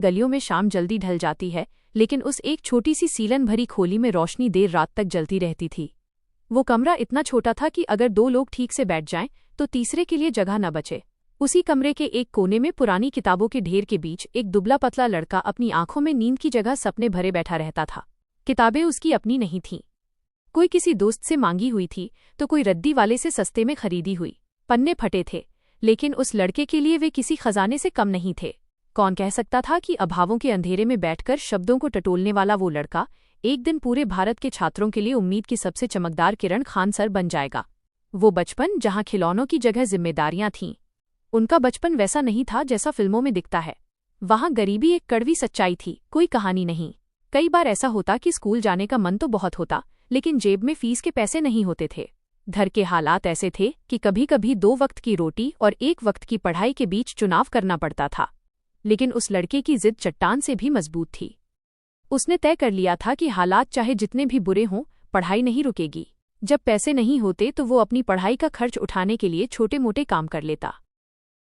गलियों में शाम जल्दी ढल जाती है, लेकिन उस एक छोटी सी सीलन भरी खोली में रोशनी देर रात तक जलती रहती थी। वो कमरा इतना छोटा था कि अगर दो लोग ठीक से बैठ जाएं तो तीसरे के लिए जगह न बचे। उसी कमरे के एक कोने में पुरानी किताबों के ढेर के बीच एक दुबला पतला लड़का अपनी आंखों में नींद की जगह सपने भरे बैठा रहता था। किताबें उसकी अपनी नहीं थीं। कोई किसी दोस्त से मांगी हुई थी तो कोई रद्दी वाले से सस्ते में खरीदी हुई। पन्ने फटे थे, लेकिन उस लड़के के लिए वे किसी खजाने से कम नहीं थे। कौन कह सकता था कि अभावों के अंधेरे में बैठकर शब्दों को टटोलने वाला वो लड़का एक दिन पूरे भारत के छात्रों के लिए उम्मीद की सबसे चमकदार किरण खान सर बन जाएगा। वो बचपन जहां खिलौनों की जगह जिम्मेदारियां थीं। उनका बचपन वैसा नहीं था जैसा फिल्मों में दिखता है। वहां गरीबी एक कड़वी सच्चाई थी, कोई कहानी नहीं। कई बार ऐसा होता कि स्कूल जाने का मन तो बहुत होता, लेकिन जेब में फीस के पैसे नहीं होते थे। घर के हालात ऐसे थे कि कभी कभी 2 वक्त की रोटी और 1 वक्त की पढ़ाई के बीच चुनाव करना पड़ता था। लेकिन उस लड़के की जिद चट्टान से भी मजबूत थी। उसने तय कर लिया था कि हालात चाहे जितने भी बुरे हों, पढ़ाई नहीं रुकेगी। जब पैसे नहीं होते तो वो अपनी पढ़ाई का खर्च उठाने के लिए छोटे मोटे काम कर लेता।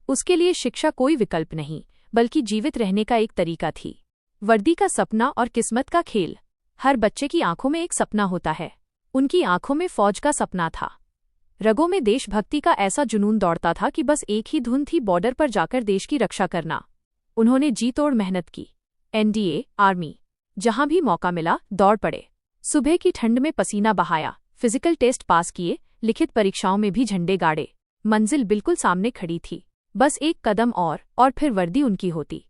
उसके लिए शिक्षा कोई विकल्प नहीं, बल्कि जीवित रहने का एक तरीका थी। वर्दी का सपना और किस्मत का खेल। हर बच्चे की आंखों में एक सपना होता है। उनकी आंखों में फौज का सपना था। रगों में देशभक्ति का ऐसा जुनून दौड़ता था कि बस एक ही धुन थी, बॉर्डर पर जाकर देश की रक्षा करना। उन्होंने जी तोड़ मेहनत की। एनडीए, आर्मी, जहां भी मौका मिला दौड़ पड़े। सुबह की ठंड में पसीना बहाया, फिजिकल टेस्ट पास किए, लिखित परीक्षाओं में भी झंडे गाड़े। मंजिल बिल्कुल सामने खड़ी थी, बस एक कदम और फिर वर्दी उनकी होती।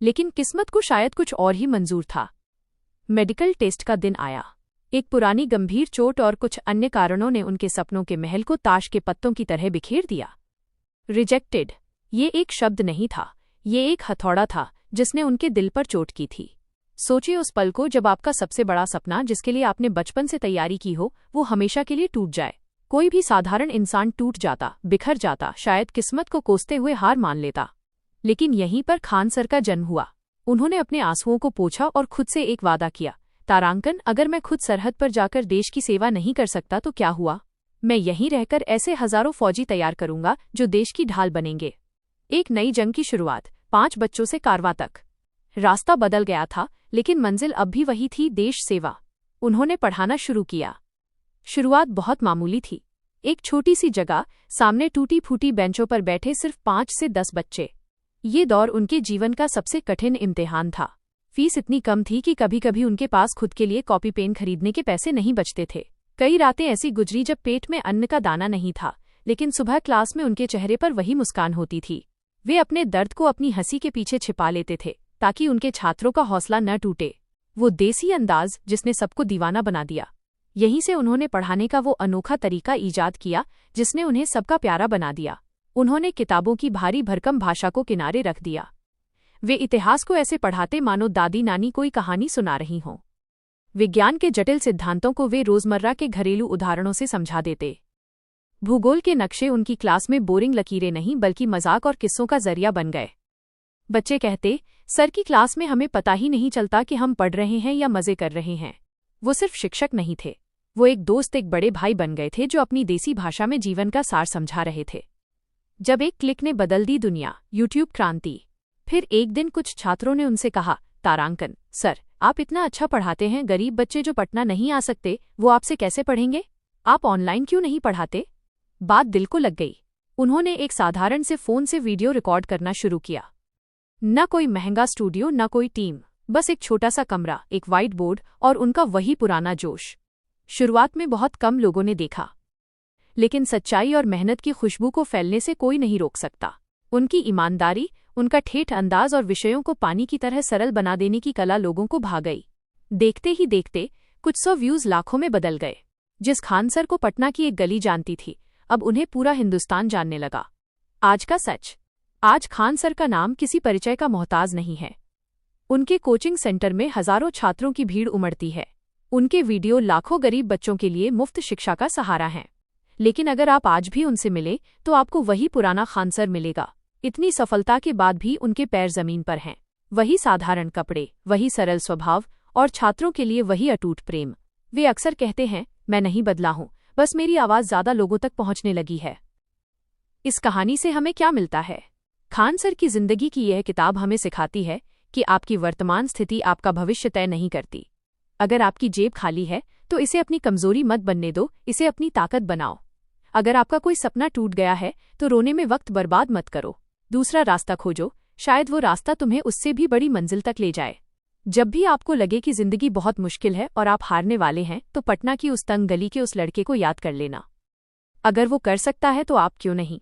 लेकिन किस्मत को शायद कुछ और ही मंजूर था। मेडिकल टेस्ट का दिन आया। एक पुरानी गंभीर चोट और कुछ अन्य कारणों ने उनके सपनों के महल को ताश के पत्तों की तरह बिखेर दिया। रिजेक्टेड, ये एक शब्द नहीं था, ये एक हथौड़ा था जिसने उनके दिल पर चोट की थी। सोचिए उस पल को जब आपका सबसे बड़ा सपना, जिसके लिए आपने बचपन से तैयारी की हो, वो हमेशा के लिए टूट जाए। कोई भी साधारण इंसान टूट जाता, बिखर जाता, शायद किस्मत को कोसते हुए हार मान लेता। लेकिन यहीं पर खान सर का जन्म हुआ। उन्होंने अपने आंसुओं को पोंछा और खुद से एक वादा किया, तारांकन, अगर मैं खुद सरहद पर जाकर देश की सेवा नहीं कर सकता तो क्या हुआ, मैं यहीं रहकर ऐसे हजारों फौजी तैयार करूंगा जो देश की ढाल बनेंगे। एक नई जंग की शुरुआत, 5 बच्चों से कारवां तक। रास्ता बदल गया था, लेकिन मंजिल अब भी वही थी, देश सेवा। उन्होंने पढ़ाना शुरू किया। शुरुआत बहुत मामूली थी। एक छोटी सी जगह, सामने टूटी फूटी बेंचों पर बैठे सिर्फ 5 से 10 बच्चे। ये दौर उनके जीवन का सबसे कठिन इम्तिहान था। फीस इतनी कम थी कि कभी कभी उनके पास खुद के लिए कॉपी पेन खरीदने के पैसे नहीं बचते थे। कई रातें ऐसी गुजरी जब पेट में अन्न का दाना नहीं था, लेकिन सुबह क्लास में उनके चेहरे पर वही मुस्कान होती थी। वे अपने दर्द को अपनी हंसी के पीछे छिपा लेते थे ताकि उनके छात्रों का हौसला न टूटे। वो देसी अंदाज जिसने सबको दीवाना बना दिया। यहीं से उन्होंने पढ़ाने का वो अनोखा तरीका ईजाद किया जिसने उन्हें सबका प्यारा बना दिया। उन्होंने किताबों की भारी भरकम भाषा को किनारे रख दिया। वे इतिहास को ऐसे पढ़ाते मानो दादी नानी कोई कहानी सुना रही हों। विज्ञान के जटिल सिद्धांतों को वे रोजमर्रा के घरेलू उदाहरणों से समझा देते। भूगोल के नक्शे उनकी क्लास में बोरिंग लकीरें नहीं बल्कि मजाक और किस्सों का जरिया बन गए। बच्चे कहते, सर की क्लास में हमें पता ही नहीं चलता कि हम पढ़ रहे हैं या मजे कर रहे हैं। वो सिर्फ शिक्षक नहीं थे, वो एक दोस्त, एक बड़े भाई बन गए थे जो अपनी देसी भाषा में जीवन का सार समझा रहे थे। जब एक क्लिक ने बदल दी दुनिया, यूट्यूब क्रांति। फिर एक दिन कुछ छात्रों ने उनसे कहा, तारांकन सर, आप इतना अच्छा पढ़ाते हैं, गरीब बच्चे जो पटना नहीं आ सकते वो आपसे कैसे पढ़ेंगे? आप ऑनलाइन क्यों नहीं पढ़ाते? बात दिल को लग गई। उन्होंने एक साधारण से फोन से वीडियो रिकॉर्ड करना शुरू किया। न कोई महंगा स्टूडियो, न कोई टीम, बस एक छोटा सा कमरा, एक व्हाइट बोर्ड और उनका वही पुराना जोश। शुरुआत में बहुत कम लोगों ने देखा, लेकिन सच्चाई और मेहनत की खुशबू को फैलने से कोई नहीं रोक सकता। उनकी ईमानदारी, उनका ठेठ अंदाज और विषयों को पानी की तरह सरल बना देने की कला लोगों को भा गई। देखते ही देखते कुछ 100 व्यूज लाखों में बदल गए। जिस खान सर को पटना की एक गली जानती थी, अब उन्हें पूरा हिंदुस्तान जानने लगा। आज का सच, आज खान सर का नाम किसी परिचय का मोहताज नहीं है। उनके कोचिंग सेंटर में हजारों छात्रों की भीड़ उमड़ती है। उनके वीडियो लाखों गरीब बच्चों के लिए मुफ्त शिक्षा का सहारा हैं। लेकिन अगर आप आज भी उनसे मिले तो आपको वही पुराना खान सर मिलेगा। इतनी सफलता के बाद भी उनके पैर जमीन पर हैं। वही साधारण कपड़े, वही सरल स्वभाव और छात्रों के लिए वही अटूट प्रेम। वे अक्सर कहते हैं, मैं नहीं बदला हूं, बस मेरी आवाज ज्यादा लोगों तक पहुंचने लगी है। इस कहानी से हमें क्या मिलता है? खान सर की जिंदगी की यह किताब हमें सिखाती है कि आपकी वर्तमान स्थिति आपका भविष्य तय नहीं करती। अगर आपकी जेब खाली है तो इसे अपनी कमजोरी मत बनने दो, इसे अपनी ताकत बनाओ। अगर आपका कोई सपना टूट गया है तो रोने में वक्त बर्बाद मत करो, दूसरा रास्ता खोजो, शायद वो रास्ता तुम्हें उससे भी बड़ी मंजिल तक ले जाए। जब भी आपको लगे कि जिंदगी बहुत मुश्किल है और आप हारने वाले हैं तो पटना की उस तंग गली के उस लड़के को याद कर लेना। अगर वो कर सकता है तो आप क्यों नहीं।